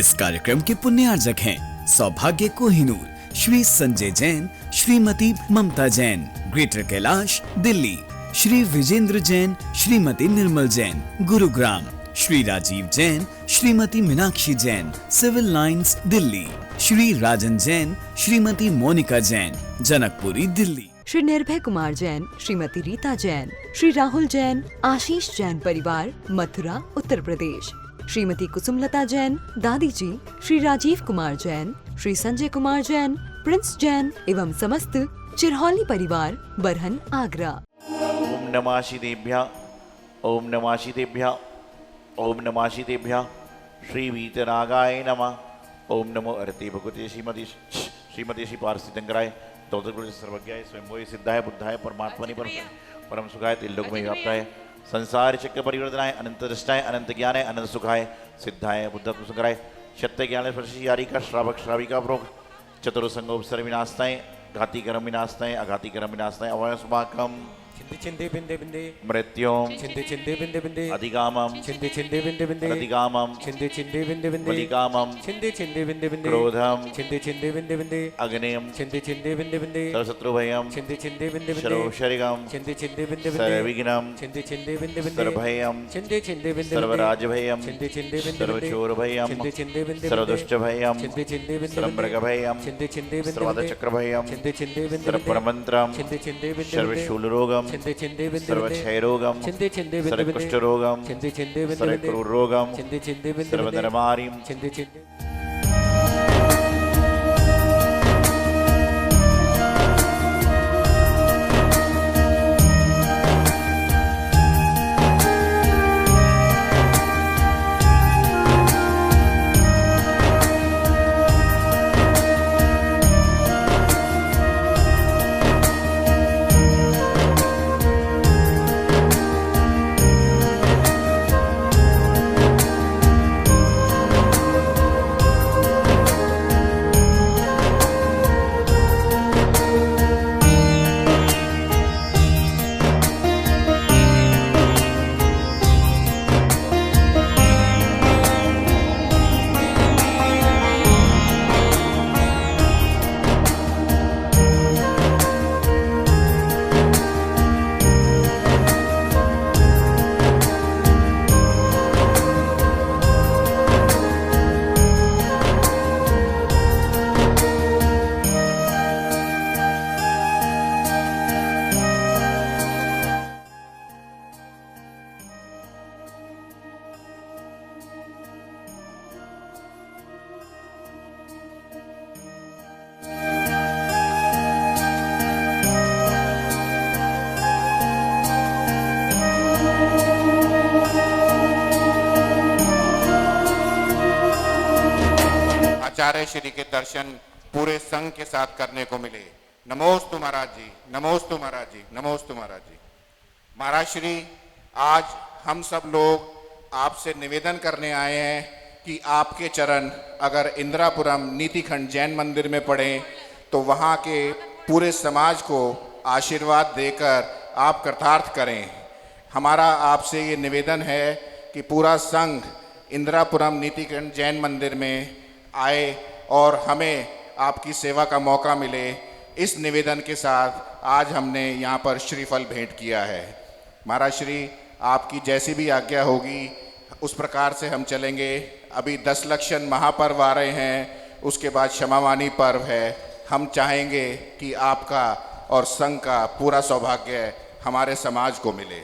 इस कार्यक्रम के पुण्यार्जक हैं सौभाग्य कोहिनूर, श्री संजय जैन, श्रीमती ममता Jain, greater Kailash Delhi, Shri Vijendra Jain, Shrimati Nirmal Jain, Gurugram, Shri Rajiv Jain, Shrimati Meenakshi Jain, civil lines Delhi, Shri राजन जैन, श्रीमती मोनिका जैन, जनकपुरी दिल्ली, श्री निर्भय कुमार जैन, श्रीमती रीता जैन, श्री राहुल जैन, आशीष जैन परिवार, मथुरा उत्तर प्रदेश, श्रीमती कुसुमलता जैन, दादी जी, श्री राजीव कुमार जैन, श्री संजय कुमार जैन, प्रिंस जैन एवं समस्त चिरहौली परिवार, बरहन आगरा। ओम नमः शिदेभ्यः, ओम नमः शिदेभ्यः, ओम नमः शिदेभ्यः, श्री वीतरागाय नमः। ओम नमो अरते भगवते श्रीमती श्री पारसितंकराय दौलतपुर सर्वज्ञाय स्वयंभूय सिद्धाय बुद्धाय परमात्मनि परम सुखाय त्रिलोकमय व्याप्ताय संसार चक्र परिवर्तनाय अनंत दृष्टाय अनंत ज्ञानाय अनंत सुखाय सिद्धाय बुद्धत्व सुखराय सत्य ज्ञान स्पर्शी का श्रावक श्राविका प्रोग चतुर्संगोपसर विनाशताय घाती कर्म विनाशताय अघाती कर्म विनाशताय अवयस्माकम चिंदे चिंदे बिंदे बिंदे मृत्योम चिंदे चिंदे बिंदे बिंदे अधिगामम चिंदे चिंदे बिंदे बिंदे प्रतिगामम चिंदे चिंदे बिंदे बिंदे बलिकामम चिंदे चिंदे बिंदे बिंदे क्रोधम चिंदे चिंदे बिंदे बिंदे अग्नियम चिंदे चिंदे बिंदे बिंदे सर्वशत्रुभयम चिंदे चिंदे बिंदे बिंदे सर्वशरिगम चिंदे चिंदे बिंदे बिंदे सर्वविघ्नम चिंदे चिंदे बिंदे बिंदे सर्वभयम चिंदे चिंदे बिंदे सर्वराजभयम चिंदे चिंदे बिंदे सर्वचोरभयम चिंदे चिंदे बिंदे सर्वदुष्टभयम चिंदे चिंदे बिंदे सर्वमृगभयम चिंदे चिंदे बिंदे सर्वचक्रभयम चिंदे चिंदे बिंदे सर्वपरमंत्रम चिंदे चिंदे बिंदे सर्वशूलरोगम चिंदे चिंदे बिंदे सर्वक्षयरोगम चिंदे चिंदे बिंदे बिंदे सर्वकुष्ठरोगम चिंदे चिंदे बिंदे सर्वक्रूररोगम चिंदे चिंदे बिंदे सर्वधर्मारिम चिंदे चिंदे आचार्य श्री के दर्शन पूरे संघ के साथ करने को मिले। नमोस्तु महाराज जी, नमोस्तु महाराज जी, नमोस्तु महाराज जी। महाराज श्री, आज हम सब लोग आपसे निवेदन करने आए हैं कि आपके चरण अगर इंदिरापुरम नीतिखंड जैन मंदिर में पड़े तो वहाँ के पूरे समाज को आशीर्वाद देकर आप कृतार्थ करें। हमारा आपसे ये निवेदन है कि पूरा संघ इंदिरापुरम नीतिखंड जैन मंदिर में आए और हमें आपकी सेवा का मौका मिले। इस निवेदन के साथ आज हमने यहाँ पर श्रीफल भेंट किया है। महाराज श्री, आपकी जैसी भी आज्ञा होगी उस प्रकार से हम चलेंगे। अभी 10 लक्षण महापर्व आ रहे हैं, उसके बाद क्षमावानी पर्व है। हम चाहेंगे कि आपका और संघ का पूरा सौभाग्य हमारे समाज को मिले।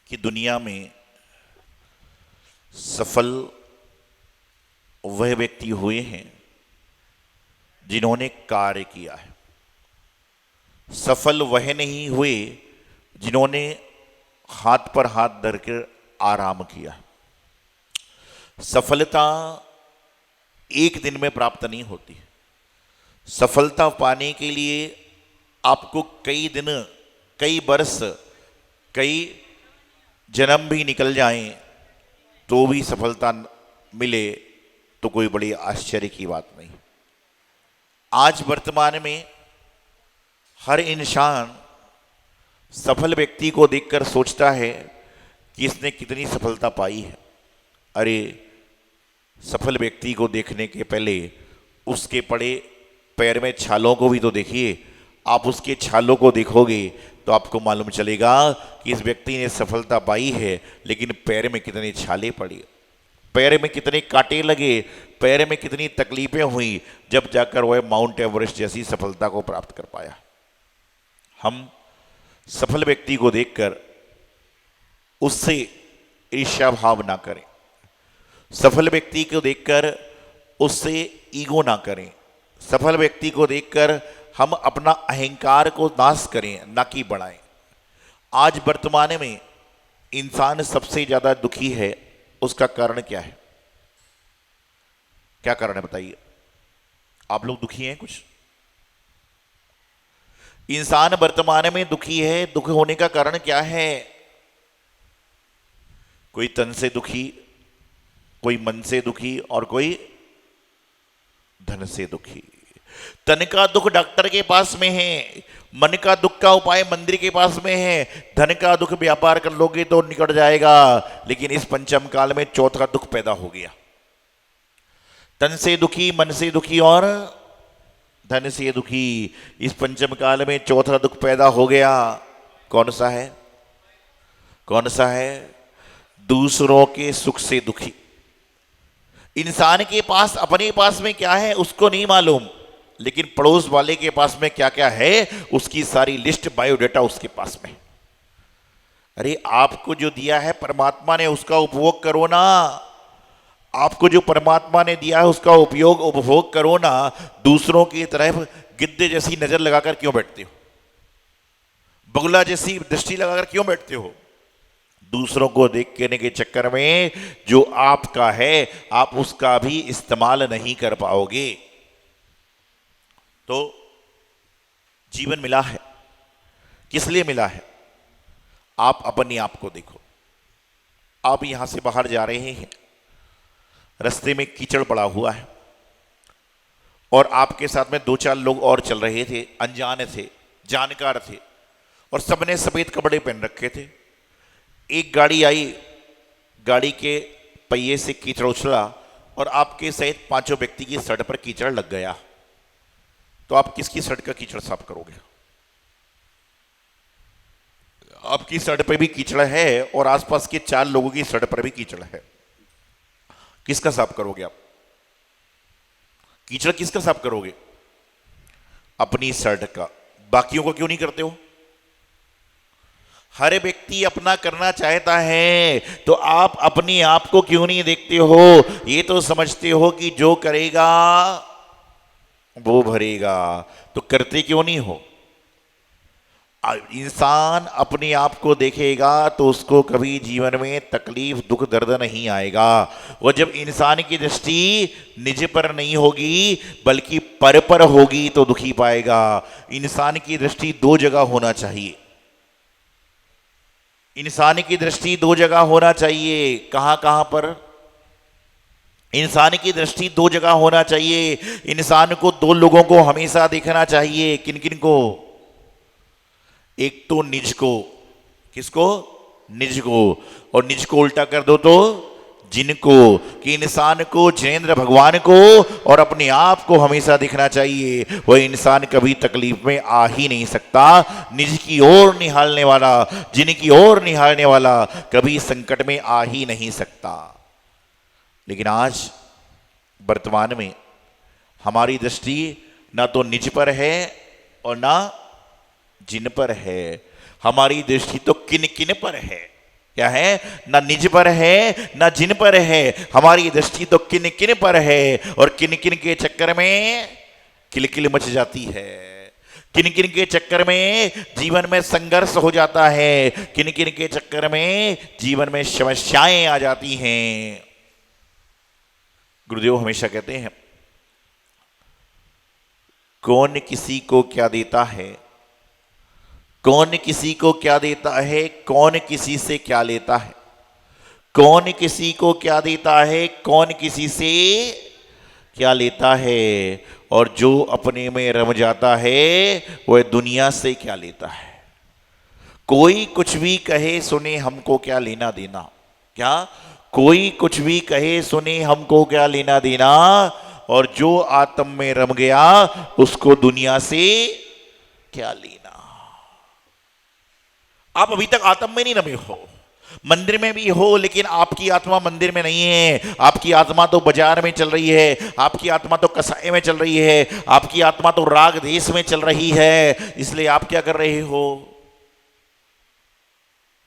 कि दुनिया में सफल वह व्यक्ति हुए हैं जिन्होंने कार्य किया है। सफल वह नहीं हुए जिन्होंने हाथ पर हाथ धरकर आराम किया। सफलता एक दिन में प्राप्त नहीं होती। सफलता पाने के लिए आपको कई दिन, कई वर्ष, कई जन्म भी निकल जाएं तो भी सफलता मिले तो कोई बड़ी आश्चर्य की बात नहीं। आज वर्तमान में हर इंसान सफल व्यक्ति को देखकर सोचता है कि इसने कितनी सफलता पाई है। अरे, सफल व्यक्ति को देखने के पहले उसके पड़े पैर में छालों को भी तो देखिए। आप उसके छालों को देखोगे तो आपको मालूम चलेगा कि इस व्यक्ति ने सफलता पाई है, लेकिन पैर में कितनी छाले पड़ी, पैर में कितने कांटे लगे, पैर में कितनी तकलीफें हुई, जब जाकर वह माउंट एवरेस्ट जैसी सफलता को प्राप्त कर पाया। हम सफल व्यक्ति को देखकर उससे ईर्ष्या भाव ना करें। सफल व्यक्ति को देखकर उससे ईगो ना करें। सफल व्यक्ति को देखकर हम अपना अहंकार को नाश करें, ना कि बढ़ाएं। आज वर्तमान में इंसान सबसे ज्यादा दुखी है, उसका कारण क्या है? क्या कारण है बताइए? आप लोग दुखी हैं कुछ? इंसान वर्तमान में दुखी है। दुख होने का कारण क्या है? कोई तन से दुखी, कोई मन से दुखी और कोई धन से दुखी। तन का दुख डॉक्टर के पास में है, मन का दुख का उपाय मंदिर के पास में है, धन का दुख व्यापार कर लोगे तो निकट जाएगा। लेकिन इस पंचम काल में चौथा दुख पैदा हो गया। तन से दुखी, मन से दुखी और धन से दुखी। इस पंचम काल में चौथा दुख पैदा हो गया। कौन सा है? कौन सा है? दूसरों के सुख से दुखी। इंसान के पास अपने पास में क्या है उसको नहीं मालूम, लेकिन पड़ोस वाले के पास में क्या क्या है उसकी सारी लिस्ट, बायोडेटा उसके पास में। अरे, आपको जो दिया है परमात्मा ने, उसका उपभोग करो ना। आपको जो परमात्मा ने दिया है उसका उपयोग, उपभोग करो ना। दूसरों की तरफ गिद्दे जैसी नजर लगाकर क्यों बैठते हो? बगुला जैसी दृष्टि लगाकर क्यों बैठते हो? दूसरों को देखने के चक्कर में जो आपका है आप उसका भी इस्तेमाल नहीं कर पाओगे। तो जीवन मिला है, किस लिए मिला है? आप अपने आप को देखो। आप यहां से बाहर जा रहे हैं, रास्ते में कीचड़ पड़ा हुआ है और आपके साथ में 2-4 लोग और चल रहे थे, अनजान थे, जानकार थे और सबने सफेद कपड़े पहन रखे थे। एक गाड़ी आई, गाड़ी के पहिए से कीचड़ उछला और आपके सहित 5 व्यक्ति की शर्ट पर कीचड़ लग गया। तो आप किसकी शर्ट का कीचड़ साफ करोगे? आपकी शर्ट पर भी कीचड़ है और आसपास के 4 लोगों की शर्ट पर भी कीचड़ है। किसका साफ करोगे आप? कीचड़ किसका साफ करोगे? अपनी शर्ट का। बाकियों को क्यों नहीं करते हो? हर व्यक्ति अपना करना चाहता है, तो आप अपनी आप को क्यों नहीं देखते हो? ये तो समझते हो कि जो करेगा वो भरेगा, तो करते क्यों नहीं हो? इंसान अपने आप को देखेगा तो उसको कभी जीवन में तकलीफ, दुख, दर्द नहीं आएगा। वो जब इंसान की दृष्टि निज पर नहीं होगी बल्कि पर होगी तो दुखी पाएगा। इंसान की दृष्टि 2 जगह होना चाहिए। इंसान की दृष्टि 2 जगह होना चाहिए। कहां कहां पर? इंसान की दृष्टि 2 जगह होना चाहिए। इंसान को 2 लोगों को हमेशा देखना चाहिए। किन किन को? एक तो निज को। किसको? निज को। और निज को उल्टा कर दो तो जिनको। कि इंसान को, जिनेंद्र भगवान को और अपने आप को हमेशा दिखना चाहिए। वह इंसान कभी तकलीफ में आ ही नहीं सकता। निज की ओर निहारने वाला, जिनकी ओर निहारने वाला कभी संकट में आ ही नहीं सकता। लेकिन आज वर्तमान में हमारी दृष्टि ना तो निज पर है और ना जिन पर है। हमारी दृष्टि तो किन किन पर है। क्या है? ना निज पर है ना जिन पर है, हमारी दृष्टि तो किन किन पर है, और किन किन के चक्कर में किलकिल मच जाती है, किन किन के चक्कर में जीवन में संघर्ष हो जाता है, किन किन के चक्कर में जीवन में समस्याएं आ जाती हैं। गुरुदेव हमेशा कहते हैं, कौन किसी को क्या देता है, कौन किसी को क्या देता है, कौन किसी से क्या लेता है, कौन किसी को क्या देता है, कौन किसी से क्या लेता है, और जो अपने में रम जाता है वह दुनिया से क्या लेता है। कोई कुछ भी कहे सुने हमको क्या लेना देना, क्या कोई कुछ भी कहे सुने हमको क्या लेना देना, और जो आत्म में रम गया उसको दुनिया से क्या लेना। आप अभी तक आत्म में नहीं रमे हो, मंदिर में भी हो लेकिन आपकी आत्मा मंदिर में नहीं है, आपकी आत्मा तो बाजार में चल रही है, आपकी आत्मा तो कसाई में चल रही है, आपकी आत्मा तो राग देश में चल रही है। इसलिए आप क्या कर रहे हो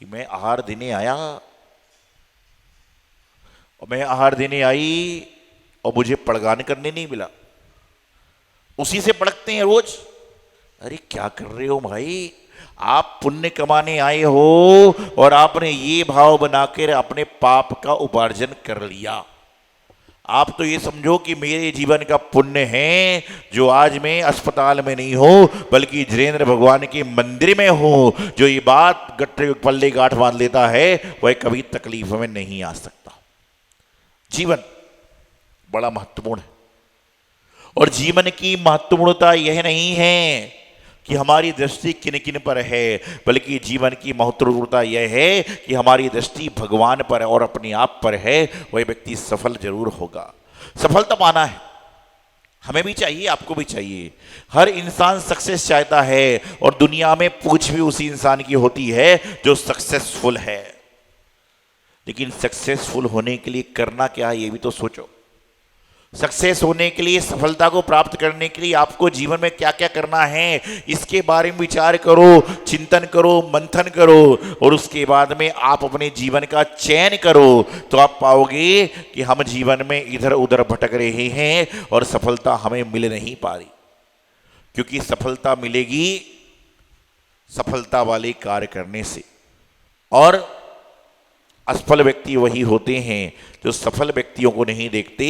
कि मैं आहार देने आया और मैं आहार देने आई और मुझे पड़गान करने नहीं मिला, उसी से पड़कते हैं रोज। अरे क्या कर रहे हो भाई, आप पुण्य कमाने आए हो और आपने ये भाव बनाकर अपने पाप का उपार्जन कर लिया। आप तो ये समझो कि मेरे जीवन का पुण्य है जो आज मैं अस्पताल में नहीं हूं बल्कि जितेंद्र भगवान के मंदिर में हूं। जो ये बात गट्टे पल्ले गांठ बांध लेता है वह कभी तकलीफ में नहीं आ सकता। जीवन बड़ा महत्वपूर्ण है, और जीवन की महत्वपूर्णता यह नहीं है कि हमारी दृष्टि किन किन पर है, बल्कि जीवन की महत्वपूर्णता यह है कि हमारी दृष्टि भगवान पर और अपने आप पर है। वह व्यक्ति सफल जरूर होगा। सफलता पाना है, हमें भी चाहिए, आपको भी चाहिए। हर इंसान सक्सेस चाहता है, और दुनिया में पूछ भी उसी इंसान की होती है जो सक्सेसफुल है। लेकिन सक्सेसफुल होने के लिए करना क्या है ये भी तो सोचो। सक्सेस होने के लिए, सफलता को प्राप्त करने के लिए आपको जीवन में क्या क्या करना है इसके बारे में विचार करो, चिंतन करो, मंथन करो, और उसके बाद में आप अपने जीवन का चयन करो। तो आप पाओगे कि हम जीवन में इधर उधर भटक रहे हैं और सफलता हमें मिल नहीं पा रही। क्योंकि सफलता मिलेगी सफलता वाले कार्य करने से, और असफल व्यक्ति वही होते हैं जो सफल व्यक्तियों को नहीं देखते,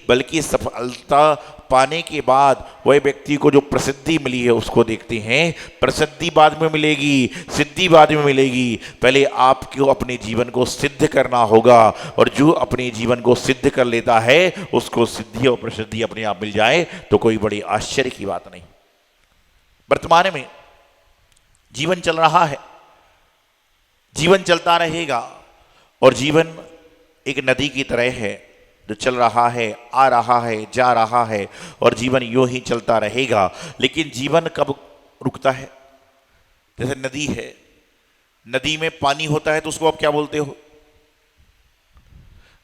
बल्कि सफलता पाने के बाद वह व्यक्ति को जो प्रसिद्धि मिली है उसको देखते हैं। प्रसिद्धि बाद में मिलेगी, सिद्धि बाद में मिलेगी, पहले आपको अपने जीवन को सिद्ध करना होगा। और जो अपने जीवन को सिद्ध कर लेता है उसको सिद्धि और प्रसिद्धि अपने आप मिल जाए तो कोई बड़ी आश्चर्य की बात नहीं। वर्तमान में जीवन चल रहा है, जीवन चलता रहेगा, और जीवन एक नदी की तरह है जो चल रहा है, आ रहा है, जा रहा है, और जीवन यूं ही चलता रहेगा। लेकिन जीवन कब रुकता है? जैसे नदी है, नदी में पानी होता है तो उसको आप क्या बोलते हो?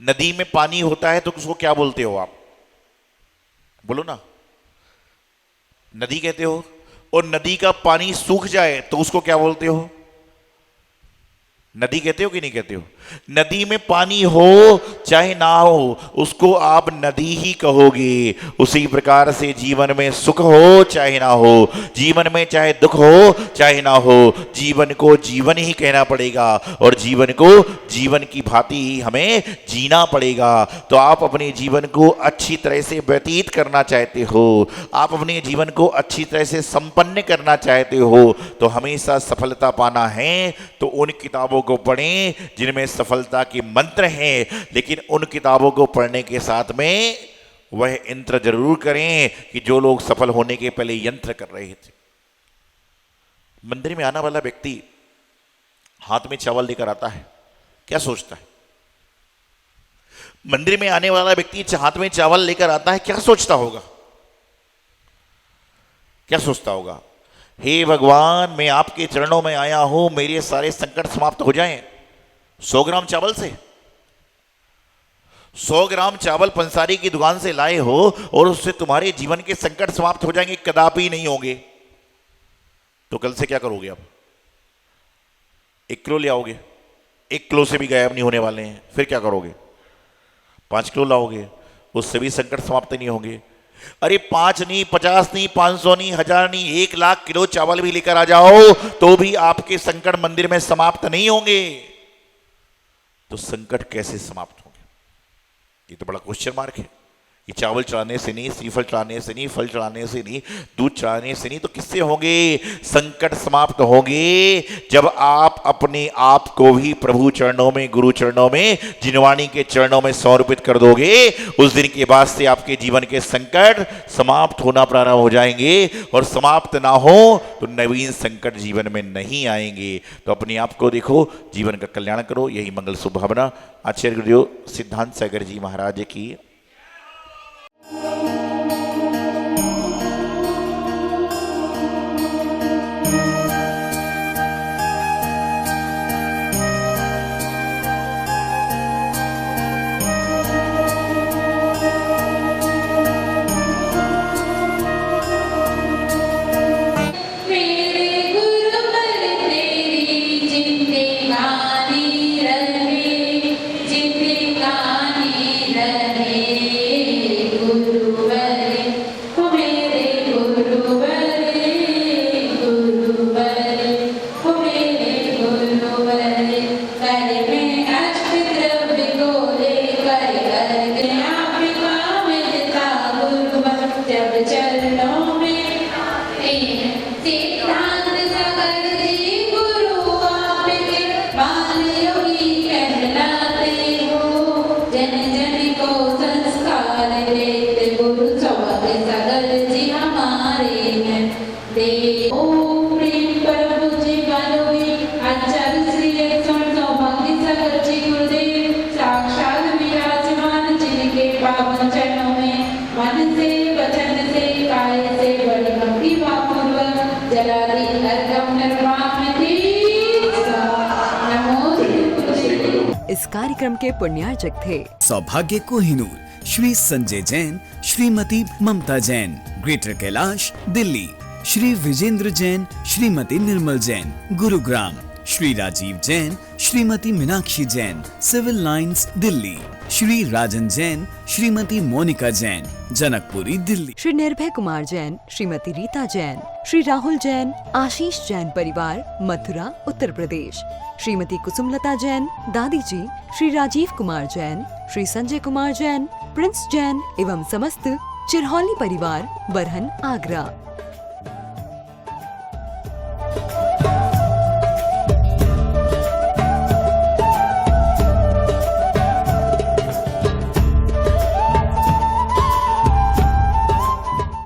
नदी में पानी होता है तो उसको क्या बोलते हो आप? बोलो ना। नदी कहते हो। और नदी का पानी सूख जाए तो उसको क्या बोलते हो? नदी कहते हो कि नहीं कहते हो? नदी में पानी हो चाहे ना हो उसको आप नदी ही कहोगे। उसी प्रकार से जीवन में सुख हो चाहे ना हो, जीवन में चाहे दुख हो चाहे ना हो, जीवन को जीवन ही कहना पड़ेगा, और जीवन को जीवन की भांति ही हमें जीना पड़ेगा। तो आप अपने जीवन को अच्छी तरह से व्यतीत करना चाहते हो, आप अपने जीवन को अच्छी तरह से संपन्न करना चाहते हो, तो हमेशा सफलता पाना है तो उन किताबों को पढ़ें जिनमें सफलता के मंत्र हैं। लेकिन उन किताबों को पढ़ने के साथ में वह यंत्र जरूर करें कि जो लोग सफल होने के पहले यंत्र कर रहे थे। मंदिर में आने वाला व्यक्ति हाथ में चावल लेकर आता है, क्या सोचता है? मंदिर में आने वाला व्यक्ति हाथ में चावल लेकर आता है, क्या सोचता होगा? क्या सोचता होगा? हे भगवान, मैं आपके चरणों में आया हूं, मेरे सारे संकट समाप्त हो जाएं। 100 ग्राम चावल से, 100 ग्राम चावल पंसारी की दुकान से लाए हो और उससे तुम्हारे जीवन के संकट समाप्त हो जाएंगे? कदापि नहीं होंगे। तो कल से क्या करोगे? आप 1 किलो ले आओगे, 1 किलो से भी गायब नहीं होने वाले हैं, फिर क्या करोगे? 5 किलो लाओगे, उससे भी संकट समाप्त नहीं होंगे। अरे 5 नहीं, 50 नहीं, 500 नहीं, 1000 नहीं, 1 लाख किलो चावल भी लेकर आ जाओ तो भी आपके संकट मंदिर में समाप्त नहीं होंगे। तो संकट कैसे समाप्त होंगे? ये तो बड़ा क्वेश्चन मार्क है। ये चावल चढ़ाने से नहीं, श्रीफल चढ़ाने से नहीं, फल चढ़ाने से नहीं, दूध चढ़ाने से नहीं, तो किससे होंगे? संकट समाप्त होंगे जब आप अपने आप को भी प्रभु चरणों में, गुरु चरणों में, जिनवाणी के चरणों में समर्पित कर दोगे। उस दिन के बाद से आपके जीवन के संकट समाप्त होना प्रारंभ हो जाएंगे, और समाप्त ना हो तो नवीन संकट जीवन में नहीं आएंगे। तो अपने आप को देखो, जीवन का कल्याण करो, यही मंगल शुभभावना। आचार्य गुरुदेव सिद्धांत सागर जी महाराज की। इस कार्यक्रम के पुण्यार्चक थे सौभाग्य कोहिनूर श्री संजय जैन, श्रीमती ममता Jain, greater Kailash Delhi, Shri Vijendra Jain, Shrimati Nirmal Jain, Gurugram, Shri Rajiv Jain, Shrimati Meenakshi Jain, civil lines Delhi, Shri राजन जैन, श्रीमती मोनिका जैन, जनकपुरी दिल्ली, श्री निर्भय कुमार जैन, श्रीमती रीता जैन, श्री राहुल जैन, आशीष जैन परिवार, मथुरा उत्तर प्रदेश, श्रीमती कुसुमलता जैन, दादी जी, श्री राजीव कुमार जैन, श्री संजय कुमार जैन, प्रिंस जैन एवं समस्त चिरहौली परिवार, बरहन आगरा।